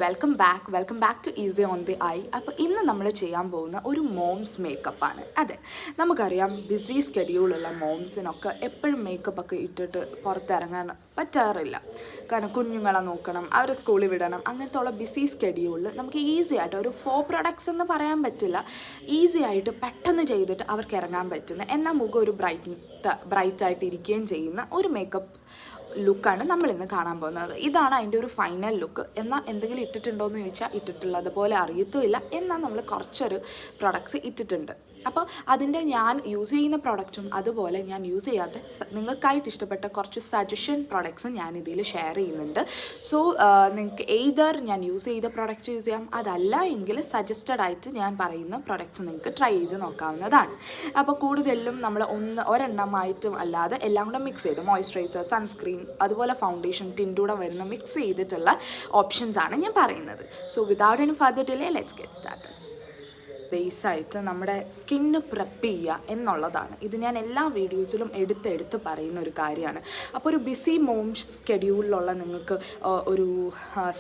Welcome back to easy on the eye. അപ്പോൾ ഇന്ന് നമ്മൾ ചെയ്യാൻ പോകുന്ന ഒരു മോംസ് മേക്കപ്പാണ്. അതെ, നമുക്കറിയാം ബിസി സ്കെഡ്യൂളുള്ള മോംസിനൊക്കെ എപ്പോഴും മേക്കപ്പൊക്കെ ഇട്ടിട്ട് പുറത്തിറങ്ങാൻ പറ്റാറില്ല. കാരണം കുഞ്ഞുങ്ങളെ നോക്കണം, അവരെ സ്കൂളിൽ വിടണം, അങ്ങനത്തെ ഉള്ള ബിസി സ്കെഡ്യൂളിൽ നമുക്ക് ഈസി ആയിട്ട് ഒരു 4 പ്രൊഡക്ട്സ് എന്ന് പറയാൻ പറ്റില്ല, ഈസി ആയിട്ട് പെട്ടെന്ന് ചെയ്തിട്ട് അവർക്ക് ഇറങ്ങാൻ പറ്റുന്ന, എന്നാൽ മുഖം ഒരു ബ്രൈറ്റായിട്ട് ഇരിക്കുകയും ചെയ്യുന്ന ഒരു മേക്കപ്പ് ലുക്കാണ് നമ്മളിന്ന് കാണാൻ പോകുന്നത്. ഇതാണ് അതിൻ്റെ ഒരു ഫൈനൽ ലുക്ക്. എന്നാൽ എന്തെങ്കിലും ഇട്ടിട്ടുണ്ടോ എന്ന് ചോദിച്ചാൽ ഇട്ടിട്ടുള്ളത് പോലെ അറിയത്തുമില്ല. എന്നാൽ നമ്മൾ കുറച്ചൊരു പ്രൊഡക്ട്സ് ഇട്ടിട്ടുണ്ട്. അപ്പോൾ അതിൻ്റെ ഞാൻ യൂസ് ചെയ്യുന്ന പ്രൊഡക്റ്റും അതുപോലെ ഞാൻ യൂസ് ചെയ്യാത്ത നിങ്ങൾക്കായിട്ട് ഇഷ്ടപ്പെട്ട കുറച്ച് സജഷൻ പ്രൊഡക്ട്സും ഞാൻ ഇതിൽ ഷെയർ ചെയ്യുന്നുണ്ട്. സോ നിങ്ങൾക്ക് എയ്തർ ഞാൻ യൂസ് ചെയ്ത പ്രൊഡക്റ്റ് യൂസ് ചെയ്യാം, അതല്ല എങ്കിൽ സജസ്റ്റഡ് ആയിട്ട് ഞാൻ പറയുന്ന പ്രൊഡക്ട്സ് നിങ്ങൾക്ക് ട്രൈ ചെയ്ത് നോക്കാവുന്നതാണ്. അപ്പോൾ കൂടുതലും നമ്മൾ ഒരെണ്ണമായിട്ടും അല്ലാതെ എല്ലാം കൂടെ മിക്സ് ചെയ്ത് മോയ്സ്ചറൈസർ, സൺസ്ക്രീൻ, അതുപോലെ ഫൗണ്ടേഷൻ, ടിൻറ്റൂടെ വരുന്ന മിക്സ് ചെയ്തിട്ടുള്ള ഓപ്ഷൻസാണ് ഞാൻ പറയുന്നത്. So without any further delay let's get started. ബേസായിട്ട് നമ്മുടെ സ്കിന്ന് പ്രെപ്പ് ചെയ്യുക എന്നുള്ളതാണ്. ഇത് ഞാൻ എല്ലാ വീഡിയോസിലും എടുത്ത് പറയുന്ന ഒരു കാര്യമാണ്. അപ്പോൾ ഒരു ബിസി മോം സ്കെഡ്യൂളിലുള്ള നിങ്ങൾക്ക് ഒരു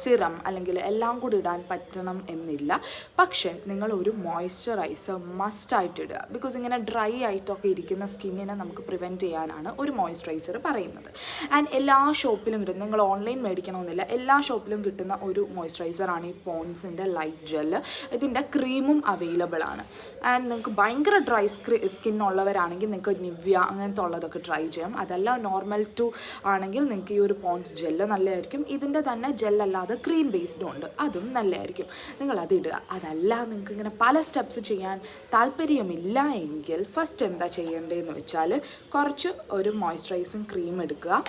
സിറം അല്ലെങ്കിൽ എല്ലാം കൂടി ഇടാൻ പറ്റണം എന്നില്ല. പക്ഷേ നിങ്ങൾ ഒരു മോയ്സ്ചറൈസർ മസ്റ്റായിട്ട് ഇടുക. ബിക്കോസ് ഇങ്ങനെ ഡ്രൈ ആയിട്ടൊക്കെ ഇരിക്കുന്ന സ്കിന്നിനെ നമുക്ക് പ്രിവെൻറ്റ് ചെയ്യാനാണ് ഒരു മോയ്സ്ചറൈസർ പറയുന്നത്. ആൻഡ് എല്ലാ ഷോപ്പിലും കിട്ടും, നിങ്ങൾ ഓൺലൈൻ മേടിക്കണമെന്നില്ല, എല്ലാ ഷോപ്പിലും കിട്ടുന്ന ഒരു മോയ്സ്ചറൈസറാണ് ഈ പോൺസിൻ്റെ ലൈറ്റ് ജെല്ല്. ഇതിൻ്റെ ക്രീമും അവൈലബിൾ ആണ്. ആൻഡ് നിങ്ങൾക്ക് ഭയങ്കര ഡ്രൈ സ്കിൻ ഉള്ളവരാണെങ്കിൽ നിങ്ങൾക്ക് നിവ്യ അങ്ങനത്തെ ഉള്ളതൊക്കെ ട്രൈ ചെയ്യാം. അതല്ല നോർമൽ ടു ആണെങ്കിൽ നിങ്ങൾക്ക് ഈ ഒരു പോൺസ് ജെല്ല് നല്ലതായിരിക്കും. ഇതിൻ്റെ തന്നെ ജെല്ലല്ലാതെ ക്രീം ബേസ്ഡും ഉണ്ട്, അതും നല്ലതായിരിക്കും. നിങ്ങളത് ഇടുക. അതല്ല നിങ്ങൾക്ക് ഇങ്ങനെ പല സ്റ്റെപ്സ് ചെയ്യാൻ താല്പര്യമില്ല എങ്കിൽ ഫസ്റ്റ് എന്താ ചെയ്യേണ്ടതെന്ന് വെച്ചാൽ കുറച്ച് ഒരു മോയ്സ്ചറൈസിങ് ക്രീം എടുക്കുക.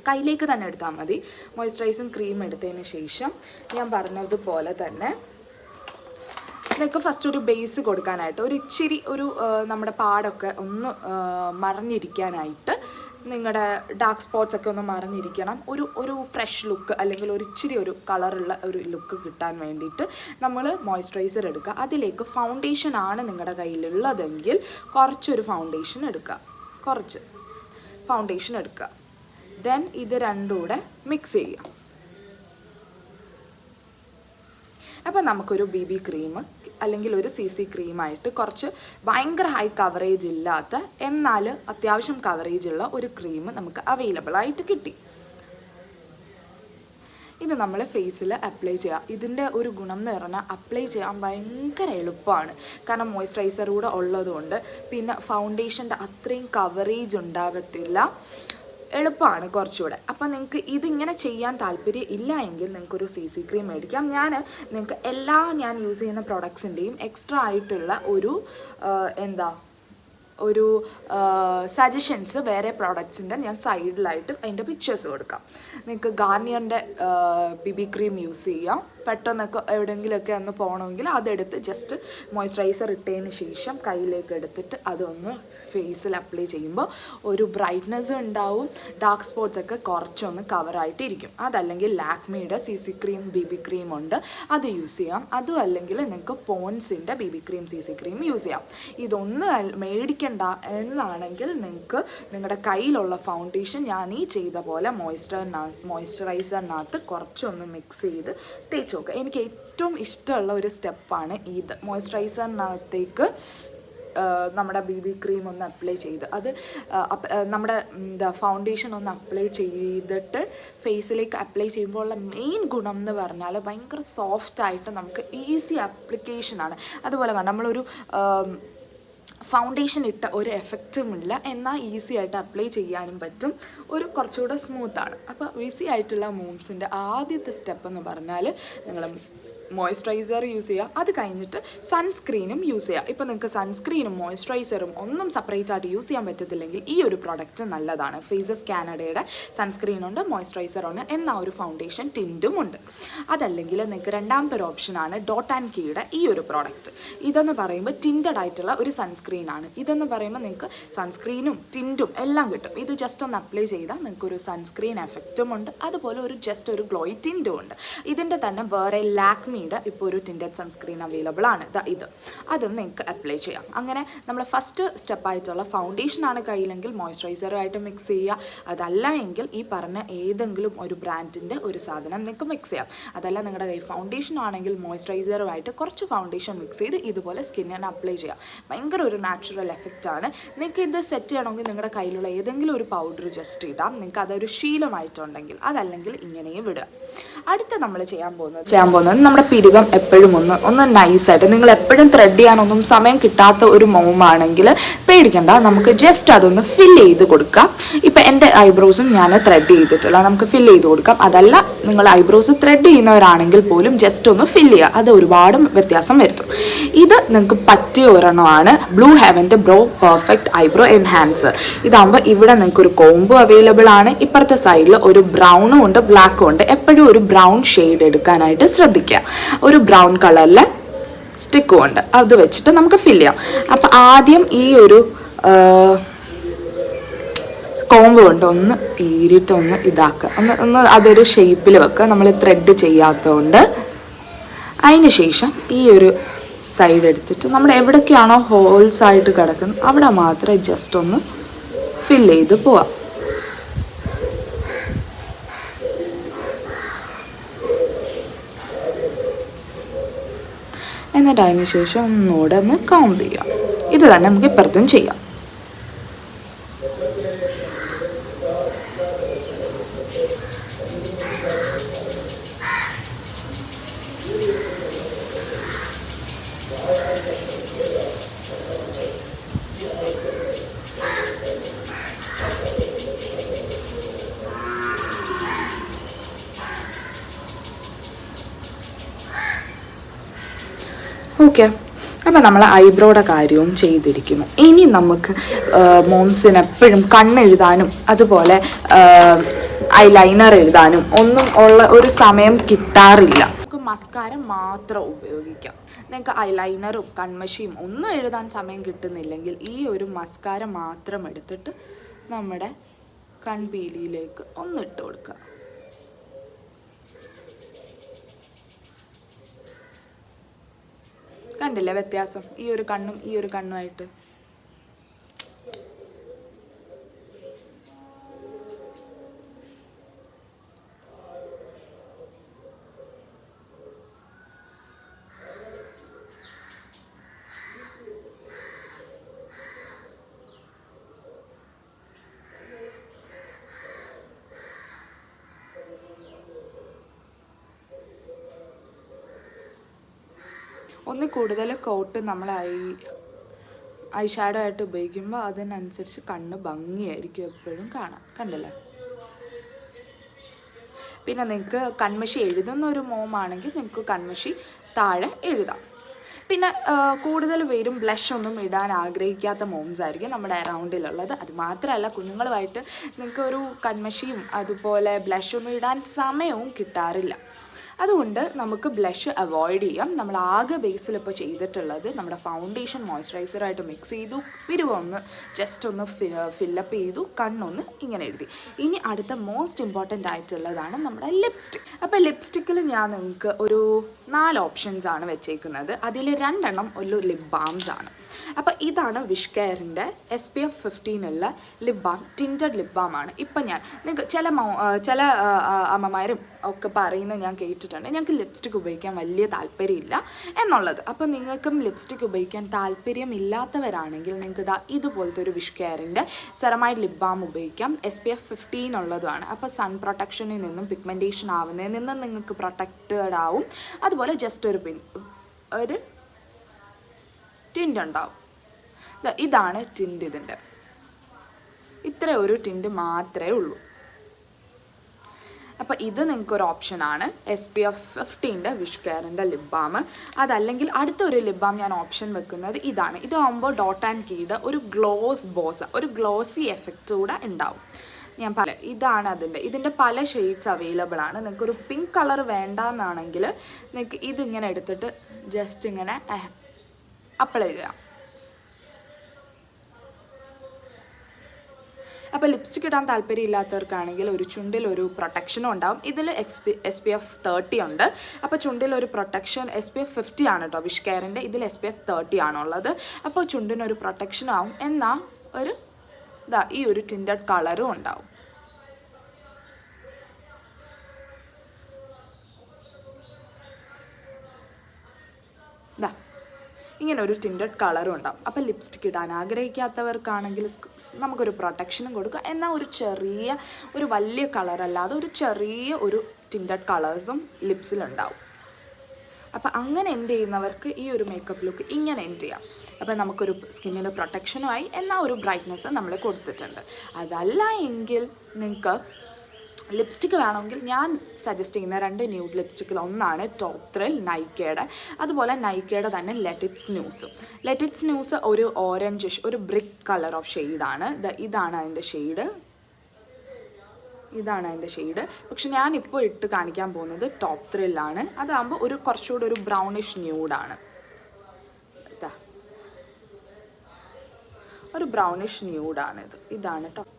കയ്യിലേക്ക് തന്നെ എടുത്താൽ മതി. മോയ്സ്ചറൈസിങ് ക്രീം എടുത്തതിന് ശേഷം ഞാൻ പറഞ്ഞതുപോലെ തന്നെ നിങ്ങൾക്ക് ഫസ്റ്റ് ഒരു ബേസ് കൊടുക്കാനായിട്ട് ഒരു ഇച്ചിരി നമ്മുടെ പാടൊക്കെ ഒന്ന് മറഞ്ഞിരിക്കാനായിട്ട്, നിങ്ങളുടെ ഡാർക്ക് സ്പോട്ട്സ് ഒക്കെ ഒന്ന് മറഞ്ഞിരിക്കണം, ഒരു ഫ്രഷ് ലുക്ക് അല്ലെങ്കിൽ ഒരു ഇച്ചിരി ഒരു കളറുള്ള ഒരു ലുക്ക് കിട്ടാൻ വേണ്ടിയിട്ട് നമ്മൾ മോയ്സ്ചറൈസർ എടുക്കുക. അതിലേക്ക് ഫൗണ്ടേഷൻ ആണ് നിങ്ങളുടെ കയ്യിലുള്ളതെങ്കിൽ കുറച്ചൊരു ഫൗണ്ടേഷൻ എടുക്കുക. ദെൻ ഇത് രണ്ടും കൂടെ മിക്സ് ചെയ്യുക. അപ്പോൾ നമുക്കൊരു BB ക്രീം അല്ലെങ്കിൽ ഒരു CC ക്രീമായിട്ട് കുറച്ച് ഭയങ്കര ഹൈ കവറേജ് ഇല്ലാത്ത എന്നാൽ അത്യാവശ്യം കവറേജ് ഉള്ള ഒരു ക്രീം നമുക്ക് അവൈലബിൾ ആയിട്ട് കിട്ടി. ഇത് നമ്മൾ ഫേസിൽ അപ്ലൈ ചെയ്യുക. ഇതിൻ്റെ ഒരു ഗുണം എന്ന് പറഞ്ഞാൽ അപ്ലൈ ചെയ്യാൻ ഭയങ്കര എളുപ്പമാണ്. കാരണം മോയ്സ്ചറൈസർ കൂടെ ഉള്ളതുകൊണ്ട്, പിന്നെ ഫൗണ്ടേഷൻ്റെ അത്രയും കവറേജ് ഉണ്ടാകത്തില്ല, എളുപ്പമാണ് കുറച്ചുകൂടെ. അപ്പോൾ നിങ്ങൾക്ക് ഇതിങ്ങനെ ചെയ്യാൻ താല്പര്യം ഇല്ല എങ്കിൽ നിങ്ങൾക്കൊരു CC ക്രീം മേടിക്കാം. നിങ്ങൾക്ക് ഞാൻ യൂസ് ചെയ്യുന്ന പ്രോഡക്ട്സിൻ്റെയും എക്സ്ട്രാ ആയിട്ടുള്ള ഒരു സജഷൻസ് വേറെ പ്രോഡക്ട്സിൻ്റെ ഞാൻ സൈഡിലായിട്ട് അതിൻ്റെ പിക്ചേഴ്സ് കൊടുക്കാം. നിങ്ങൾക്ക് ഗാർണിയറിൻ്റെ BB ക്രീം യൂസ് ചെയ്യാം. പെട്ടെന്നൊക്കെ എവിടെയെങ്കിലുമൊക്കെ ഒന്ന് പോകണമെങ്കിൽ അതെടുത്ത് ജസ്റ്റ് മോയ്സ്ചറൈസർ ഇട്ടതിന് ശേഷം കയ്യിലേക്ക് എടുത്തിട്ട് അതൊന്ന് ഫേസിൽ അപ്ലൈ ചെയ്യുമ്പോൾ ഒരു ബ്രൈറ്റ്നെസ് ഉണ്ടാവും, ഡാർക്ക് സ്പോട്ട്സ് ഒക്കെ കുറച്ചൊന്ന് കവറായിട്ടിരിക്കും. അതല്ലെങ്കിൽ ലാക്മിയുടെ CC ക്രീം BB ക്രീം ഉണ്ട്, അത് യൂസ് ചെയ്യാം. അതും അല്ലെങ്കിൽ നിങ്ങൾക്ക് പോൺസിൻ്റെ BB cream CC cream use ചെയ്യാം. ഇതൊന്നും മേടിക്കണ്ട എന്നാണെങ്കിൽ നിങ്ങൾക്ക് നിങ്ങളുടെ കയ്യിലുള്ള ഫൗണ്ടേഷൻ ഞാൻ ഈ ചെയ്ത പോലെ മോയ്സ്ചറൈസറിനകത്ത് കുറച്ചൊന്ന് മിക്സ് ചെയ്ത് തേച്ച് നോക്കുക. എനിക്ക് ഏറ്റവും ഇഷ്ടമുള്ള ഒരു സ്റ്റെപ്പാണ് ഇത്. മോയ്സ്ചറൈസറിനകത്തേക്ക് നമ്മുടെ BB ക്രീം ഒന്ന് അപ്ലൈ ചെയ്ത് നമ്മുടെ ഫൗണ്ടേഷൻ ഒന്ന് അപ്ലൈ ചെയ്തിട്ട് ഫേസിലേക്ക് അപ്ലൈ ചെയ്യുമ്പോൾ ഉള്ള മെയിൻ ഗുണം എന്ന് പറഞ്ഞാൽ ഭയങ്കര സോഫ്റ്റായിട്ട് നമുക്ക് ഈസി ആപ്ലിക്കേഷനാണ്. അതുപോലെ നമ്മളൊരു ഫൗണ്ടേഷൻ ഇട്ട ഒരു എഫക്റ്റുമില്ല, എന്നാൽ ഈസി ആയിട്ട് അപ്ലൈ ചെയ്യാനും പറ്റും, കുറച്ചുകൂടെ സ്മൂത്താണ്. അപ്പോൾ ഈസി ആയിട്ടുള്ള മൂവ്സിൻ്റെ ആദ്യത്തെ സ്റ്റെപ്പ് എന്ന് പറഞ്ഞാൽ നിങ്ങൾ മോയ്സ്ചറൈസർ യൂസ് ചെയ്യുക. അത് കഴിഞ്ഞിട്ട് സൺസ്ക്രീനും യൂസ് ചെയ്യുക. ഇപ്പോൾ നിങ്ങൾക്ക് സൺസ്ക്രീനും മോയ്സ്ചറൈസറും ഒന്നും സെപ്പറേറ്റ് ആയിട്ട് യൂസ് ചെയ്യാൻ പറ്റത്തില്ലെങ്കിൽ ഈ ഒരു പ്രോഡക്റ്റ് നല്ലതാണ്. ഫേസസ് കാനഡയുടെ സൺസ്ക്രീനുണ്ട്, മോയ്സ്ചറൈസറുണ്ട്, എന്നാൽ ഒരു ഫൗണ്ടേഷൻ ടിൻറ്റും ഉണ്ട്. അതല്ലെങ്കിൽ നിങ്ങൾക്ക് രണ്ടാമത്തെ ഒരു ഓപ്ഷനാണ് ഡോട്ട് ആൻഡ് കീയുടെ ഈ ഒരു പ്രോഡക്റ്റ്. ഇതെന്ന് പറയുമ്പോൾ ടിൻറ്റഡ് ആയിട്ടുള്ള ഒരു സൺസ്ക്രീനാണ്. ഇതെന്ന് പറയുമ്പോൾ നിങ്ങൾക്ക് സൺസ്ക്രീനും ടിൻറ്റും എല്ലാം കിട്ടും. ഇത് ജസ്റ്റ് ഒന്ന് അപ്ലൈ ചെയ്താൽ നിങ്ങൾക്കൊരു സൺസ്ക്രീൻ എഫക്റ്റും ഉണ്ട്, അതുപോലെ ഒരു ഗ്ലോയി ടിൻറ്റും ഉണ്ട്. ഇതിൻ്റെ തന്നെ വേറെ ലാക്മി ലാക്മീയുടെ ഇപ്പോൾ ഒരു ടിൻറ്റഡ് സൺസ്ക്രീൻ അവൈലബിൾ ആണ്, ഇത് അതും നിങ്ങൾക്ക് അപ്ലൈ ചെയ്യാം. അങ്ങനെ നമ്മൾ ഫസ്റ്റ് സ്റ്റെപ്പായിട്ടുള്ള ഫൗണ്ടേഷനാണ് കയ്യിലെങ്കിൽ മോയ്സ്ചറൈസറുമായിട്ട് മിക്സ് ചെയ്യുക. അതല്ല എങ്കിൽ ഈ പറഞ്ഞ ഏതെങ്കിലും ഒരു ബ്രാൻഡിൻ്റെ ഒരു സാധനം നിങ്ങൾക്ക് മിക്സ് ചെയ്യാം. അതല്ല നിങ്ങളുടെ കയ്യിൽ ഫൗണ്ടേഷൻ ആണെങ്കിൽ മോയ്സ്ചറൈസറുമായിട്ട് കുറച്ച് ഫൗണ്ടേഷൻ മിക്സ് ചെയ്ത് ഇതുപോലെ സ്കിന്നിന് അപ്ലൈ ചെയ്യാം. ഭയങ്കര ഒരു നാച്ചുറൽ എഫക്റ്റാണ്. നിങ്ങൾക്ക് ഇത് സെറ്റ് ചെയ്യണമെങ്കിൽ നിങ്ങളുടെ കയ്യിലുള്ള ഏതെങ്കിലും ഒരു പൗഡർ ജസ്റ്റ് ഇടാം, നിങ്ങൾക്ക് അതൊരു ശീലമായിട്ടുണ്ടെങ്കിൽ. അതല്ലെങ്കിൽ ഇങ്ങനെയും വിടുക. അടുത്ത നമ്മൾ ചെയ്യാൻ പോകുന്നത് നമ്മുടെ പിരുകം എപ്പോഴും ഒന്ന് നൈസായിട്ട്, നിങ്ങൾ എപ്പോഴും ത്രെഡ് ചെയ്യാനൊന്നും സമയം കിട്ടാത്ത ഒരു മോമാണെങ്കിൽ പേടിക്കണ്ട, നമുക്ക് ജസ്റ്റ് അതൊന്ന് ഫില്ല് ചെയ്ത് കൊടുക്കാം. ഇപ്പം എൻ്റെ ഐബ്രോസും ഞാൻ ത്രെഡ് ചെയ്തിട്ടില്ല, നമുക്ക് ഫില്ല് ചെയ്ത് കൊടുക്കാം. അതല്ല നിങ്ങൾ ഐബ്രോസ് ത്രെഡ് ചെയ്യുന്നവരാണെങ്കിൽ പോലും ജസ്റ്റ് ഒന്ന് ഫില്ല് ചെയ്യുക, അത് ഒരുപാട് വ്യത്യാസം വരുത്തും. ഇത് നിങ്ങൾക്ക് പറ്റിയ ഒരെണ്ണമാണ് ബ്ലൂ ഹെവൻ്റെ ബ്രോ പെർഫെക്റ്റ് ഐബ്രോ എൻഹാൻസർ. ഇതാകുമ്പോൾ ഇവിടെ നിങ്ങൾക്ക് ഒരു കോംബോ അവൈലബിൾ ആണ്. ഇപ്പുറത്തെ സൈഡിൽ ഒരു ബ്രൗണും ഉണ്ട് ബ്ലാക്കും ഉണ്ട്. എപ്പോഴും ഒരു ബ്രൗൺ ഷെയ്ഡ് എടുക്കാനായിട്ട് ശ്രദ്ധിക്കുക. ഒരു ബ്രൗൺ കളറിൽ സ്റ്റിക്കും ഉണ്ട്, അത് വെച്ചിട്ട് നമുക്ക് ഫില്ല് ചെയ്യാം. അപ്പം ആദ്യം ഈ ഒരു കോംബോ കൊണ്ട് ഒന്ന് ഈരിട്ടൊന്ന് ഇതാക്കുക, ഒന്ന് അതൊരു ഷേപ്പിൽ വെക്കുക, നമ്മൾ ത്രെഡ് ചെയ്യാത്തതുകൊണ്ട്. അതിന് ശേഷം ഈ ഒരു സൈഡ് എടുത്തിട്ട് നമ്മൾ എവിടേക്കാണോ ഹോൾസ് ആയിട്ട് കിടക്കുന്നത് അവിടെ മാത്രമേ ജസ്റ്റ് ഒന്ന് ഫില്ല് ചെയ്ത് പോവാം. എന്നിട്ട് അതിന് ശേഷം ഒന്നുകൂടെ ഒന്ന് കോംബ് ചെയ്യാം. ഇത് തന്നെ നമുക്ക് ഇപ്പുറത്തും ചെയ്യാം. ഓക്കെ, അപ്പം നമ്മൾ ഐബ്രോയുടെ കാര്യവും ചെയ്തിരിക്കുന്നു. ഇനി നമുക്ക് മോംസിന് എപ്പോഴും കണ്ണെഴുതാനും അതുപോലെ ഐലൈനർ എഴുതാനും ഒന്നും ഉള്ള ഒരു സമയം കിട്ടാറില്ല. നമുക്ക് മസ്കാര മാത്രം ഉപയോഗിക്കാം. നിങ്ങൾക്ക് ഐലൈനറും കൺമഷിയും ഒന്നും എഴുതാൻ സമയം കിട്ടുന്നില്ലെങ്കിൽ ഈ ഒരു മസ്കാര മാത്രം എടുത്തിട്ട് നമ്മുടെ കൺപീലിയിലേക്ക് ഒന്നിട്ട് കൊടുക്കുക. കണ്ടില്ലേ വ്യത്യാസം ഈ ഒരു കണ്ണും ഈ ഒരു കണ്ണുമായിട്ട്? ഒന്ന് കൂടുതൽ കോട്ട് നമ്മൾ ഐ ഷാഡോ ആയിട്ട് ഉപയോഗിക്കുമ്പോൾ അതിനനുസരിച്ച് കണ്ണ് ഭംഗിയായിരിക്കും എപ്പോഴും കാണാം. കണ്ടല്ലേ? പിന്നെ നിങ്ങൾക്ക് കൺമഷി എഴുതുന്ന ഒരു മോമാണെങ്കിൽ നിങ്ങൾക്ക് കൺമഷി താഴെ എഴുതാം. പിന്നെ കൂടുതൽ പേരും ബ്ലഷ് ഒന്നും ഇടാൻ ആഗ്രഹിക്കാത്ത മോംസ് ആയിരിക്കും നമ്മുടെ അറൗണ്ടിലുള്ളത്. അത് മാത്രമല്ല കുഞ്ഞുങ്ങളുമായിട്ട് നിങ്ങൾക്ക് ഒരു കൺമഷിയും അതുപോലെ ബ്ലഷൊന്നും ഇടാൻ സമയവും കിട്ടാറില്ല. അതുകൊണ്ട് നമുക്ക് ബ്ലഷ് അവോയ്ഡ് ചെയ്യാം. നമ്മൾ ആകെ ബേസിൽ ഇപ്പോൾ ചെയ്തിട്ടുള്ളത് നമ്മുടെ ഫൗണ്ടേഷൻ മോയ്സ്ചറൈസറായിട്ട് മിക്സ് ചെയ്തു, പിരുവൊന്ന് ജസ്റ്റ് ഒന്ന് ഫില്ലപ്പ് ചെയ്തു, കണ്ണൊന്ന് ഇങ്ങനെ എഴുതി. ഇനി അടുത്ത മോസ്റ്റ് ഇമ്പോർട്ടൻ്റ് ആയിട്ടുള്ളതാണ് നമ്മുടെ ലിപ്സ്റ്റിക്. അപ്പോൾ ലിപ്സ്റ്റിക്കിൽ ഞാൻ നിങ്ങൾക്ക് ഒരു 4 ഓപ്ഷൻസ് ആണ് വെച്ചേക്കുന്നത്. അതിൽ 2 എണ്ണം ഒരു ലിപ് ബാംസ് ആണ്. അപ്പോൾ ഇതാണ് വിഷ് കെയറിൻ്റെ SPF 15 ഉള്ള lip balm, tinted lip balm ആണ്. ഇപ്പം ഞാൻ നിങ്ങൾക്ക് ചില അമ്മമാരും ഒക്കെ പറയുന്നത് ഞാൻ കേട്ടിട്ടുണ്ട്, ഞങ്ങൾക്ക് ലിപ്സ്റ്റിക് ഉപയോഗിക്കാൻ വലിയ താല്പര്യമില്ല എന്നുള്ളത്. അപ്പോൾ നിങ്ങൾക്കും ലിപ്സ്റ്റിക് ഉപയോഗിക്കാൻ താല്പര്യമില്ലാത്തവരാണെങ്കിൽ നിങ്ങൾക്ക് ഇതുപോലത്തെ ഒരു വിഷ് കെയറിൻ്റെ സെറമൈഡ് ലിപ് ബാം ഉപയോഗിക്കാം. SPF 15 ഉള്ളതുമാണ്. അപ്പോൾ സൺ പ്രൊട്ടക്ഷനിൽ നിന്നും പിഗ്മെൻറ്റേഷൻ ആവുന്നതിൽ നിന്നും നിങ്ങൾക്ക് പ്രൊട്ടക്റ്റഡ് ആവും. അതുപോലെ ജസ്റ്റ് ഒരു ടിൻറ്റ് ഉണ്ടാവും. ഇതാണ് ടിൻറ്റ്. ഇതിൻ്റെ ഇത്ര ഒരു ടിൻറ്റ് മാത്രമേ ഉള്ളൂ. അപ്പോൾ ഇത് നിങ്ങൾക്കൊരു ഓപ്ഷനാണ് SPF 15 വിഷ് കെയറിൻ്റെ ലിപ് ബാം. അതല്ലെങ്കിൽ അടുത്തൊരു ലിപ് ബാം ഞാൻ ഓപ്ഷൻ വെക്കുന്നത് ഇതാണ്. ഇതാകുമ്പോൾ ഡോട്ട് ആൻഡ് കീയുടെ ഒരു ഒരു ഗ്ലോസി എഫക്റ്റ് കൂടെ ഉണ്ടാവും. ഞാൻ ഇതാണ് ഇതിൻ്റെ പല ഷെയ്ഡ്സ് അവൈലബിൾ ആണ്. നിങ്ങൾക്കൊരു പിങ്ക് കളർ വേണ്ടെന്നാണെങ്കിൽ നിങ്ങൾക്ക് ഇതിങ്ങനെ എടുത്തിട്ട് ജസ്റ്റ് ഇങ്ങനെ അപ്ലൈ ചെയ്യാം. അപ്പോൾ ലിപ്സ്റ്റിക് ഇടാൻ താല്പര്യമില്ലാത്തവർക്കാണെങ്കിൽ ഒരു ചുണ്ടിൽ ഒരു പ്രൊട്ടക്ഷനും ഉണ്ടാവും. ഇതിൽ SPF 30 ഉണ്ട്. അപ്പോൾ ചുണ്ടിൽ ഒരു പ്രൊട്ടക്ഷൻ SPF 50 ആണ് കേട്ടോ വിഷ് കെയറിൻ്റെ. ഇതിൽ SPF 30 ആണുള്ളത്. അപ്പോൾ ചുണ്ടിനൊരു പ്രൊട്ടക്ഷനും ആവും. എന്നാൽ ഒരു ഈ ഒരു ടിൻറ്റഡ് കളറും ഉണ്ടാവും. ഇങ്ങനെ ഒരു ടിൻറ്റഡ് കളറും ഉണ്ടാവും. അപ്പോൾ ലിപ്സ്റ്റിക് ഇടാൻ ആഗ്രഹിക്കാത്തവർക്കാണെങ്കിൽ നമുക്കൊരു പ്രൊട്ടക്ഷനും കൊടുക്കുക. എന്നാൽ ഒരു വലിയ കളറല്ലാതെ ഒരു ചെറിയ ഒരു ടിൻറ്റഡ് കളേഴ്സും ലിപ്സിലുണ്ടാവും. അപ്പോൾ അങ്ങനെ എൻഡ് ചെയ്യുന്നവർക്ക് ഈ ഒരു മേക്കപ്പ് ലുക്ക് ഇങ്ങനെ എൻഡ് ചെയ്യാം. അപ്പോൾ നമുക്കൊരു സ്കിന്നിന് പ്രൊട്ടക്ഷനുമായി എന്നാൽ ഒരു ബ്രൈറ്റ്നസ് നമ്മൾ കൊടുത്തിട്ടുണ്ട്. അതല്ല എങ്കിൽ നിങ്ങൾക്ക് ലിപ്സ്റ്റിക്ക് വേണമെങ്കിൽ ഞാൻ സജസ്റ്റ് ചെയ്യുന്ന 2 ന്യൂഡ് ലിപ്സ്റ്റിക്കിൽ ഒന്നാണ് ടോപ്പ് ത്രിൽ നൈക്കയുടെ. അതുപോലെ നൈക്കയുടെ തന്നെ ലെറ്റ് ഇറ്റ് സ്നൂസ് ഒരു ഓറഞ്ചിഷ് ഒരു ബ്രിക്ക് കളർ ഓഫ് ഷെയ്ഡാണ്. ഇതാണ് അതിൻ്റെ ഷെയ്ഡ്. പക്ഷെ ഞാനിപ്പോൾ ഇട്ട് കാണിക്കാൻ പോകുന്നത് ടോപ്പ് ത്രില്ലാണ്. അതാകുമ്പോൾ കുറച്ചുകൂടി ഒരു ബ്രൗണിഷ് ന്യൂഡാണ്. ഒരു ബ്രൗണിഷ് ന്യൂഡാണിത്. ഇതാണ് ടോപ്പ്.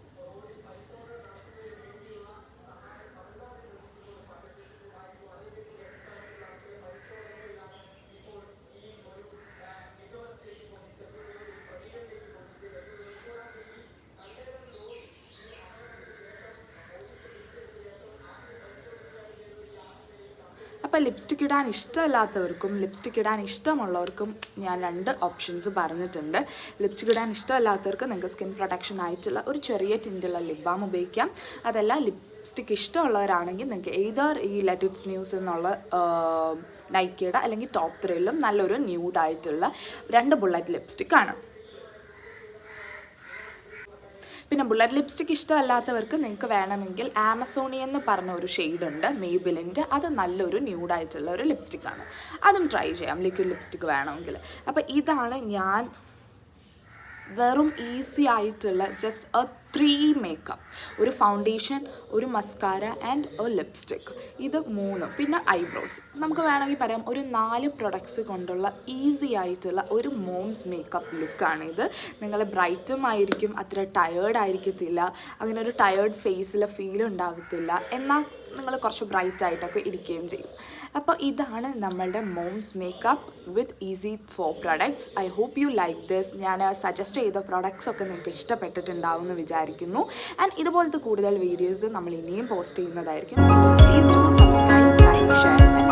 അപ്പോൾ ലിപ്സ്റ്റിക് ഇടാൻ ഇഷ്ടമല്ലാത്തവർക്കും ലിപ്സ്റ്റിക് ഇടാൻ ഇഷ്ടമുള്ളവർക്കും ഞാൻ 2 ഓപ്ഷൻസ് പറഞ്ഞിട്ടുണ്ട്. ലിപ്സ്റ്റിക് ഇടാൻ ഇഷ്ടമല്ലാത്തവർക്ക് നിങ്ങൾക്ക് സ്കിൻ പ്രൊട്ടക്ഷൻ ആയിട്ടുള്ള ഒരു ചെറിയ ടിൻറ്റുള്ള ലിപ് ബാം ഉപയോഗിക്കാം. അതല്ല ലിപ്സ്റ്റിക് ഇഷ്ടമുള്ളവരാണെങ്കിൽ നിങ്ങൾക്ക് എയ്തർ ഈ ലെറ്റ് ഇറ്റ് സ്നൂസ് എന്നുള്ള നൈക്കയുടെ അല്ലെങ്കിൽ ടോപ്പ് ത്രില്ലും നല്ലൊരു ന്യൂഡായിട്ടുള്ള 2 ബുള്ളറ്റ് ലിപ്സ്റ്റിക്കാണ്. പിന്നെ ബുള്ളറ്റ് ലിപ്സ്റ്റിക് ഇഷ്ടമല്ലാത്തവർക്ക് നിങ്ങൾക്ക് വേണമെങ്കിൽ ആമസോണി എന്ന് പറഞ്ഞ ഒരു ഷെയ്ഡുണ്ട് മേബിലിൻ്റെ. അത് നല്ലൊരു ന്യൂഡായിട്ടുള്ള ഒരു ലിപ്സ്റ്റിക്കാണ്. അതും ട്രൈ ചെയ്യാം ലിക്വിഡ് ലിപ്സ്റ്റിക്ക് വേണമെങ്കിൽ. അപ്പോൾ ഇതാണ് ഞാൻ വെറും ഈസി ആയിട്ടുള്ള ജസ്റ്റ് 3 മേക്കപ്പ്. ഒരു ഫൗണ്ടേഷൻ, ഒരു മസ്കാര ആൻഡ് ഒരു ലിപ്സ്റ്റിക്. ഇത് 3. പിന്നെ ഐബ്രോസ്. നമുക്ക് വേണമെങ്കിൽ പറയാം ഒരു 4 പ്രൊഡക്ട്സ് കൊണ്ടുള്ള ഈസി ആയിട്ടുള്ള ഒരു മോംസ് മേക്കപ്പ് ലുക്കാണിത്. നിങ്ങൾ ബ്രൈറ്റും ആയിരിക്കും, അത്ര ടയേർഡ് ആയിരിക്കത്തില്ല, അങ്ങനെ ഒരു ടയേർഡ് ഫേസിൽ ഫീൽ ഉണ്ടാകത്തില്ല, എന്നാൽ നിങ്ങൾ കുറച്ച് ബ്രൈറ്റ് ആയിട്ടൊക്കെ ഇരിക്കുകയും ചെയ്യും. അപ്പോൾ ഇതാണ് നമ്മളുടെ moms makeup with easy 4 products. I hope you like this. ഞാൻ സജസ്റ്റ് ചെയ്ത പ്രൊഡക്ട്സ് ഒക്കെ നിങ്ങൾക്ക് ഇഷ്ടപ്പെട്ടിട്ടുണ്ടാവും എന്ന് വിചാരിക്കുന്നു. ആൻഡ് ഇതുപോലത്തെ കൂടുതൽ വീഡിയോസ് നമ്മൾ ഇനിയും പോസ്റ്റ് ചെയ്യുന്നതായിരിക്കും. So please do subscribe, like, share.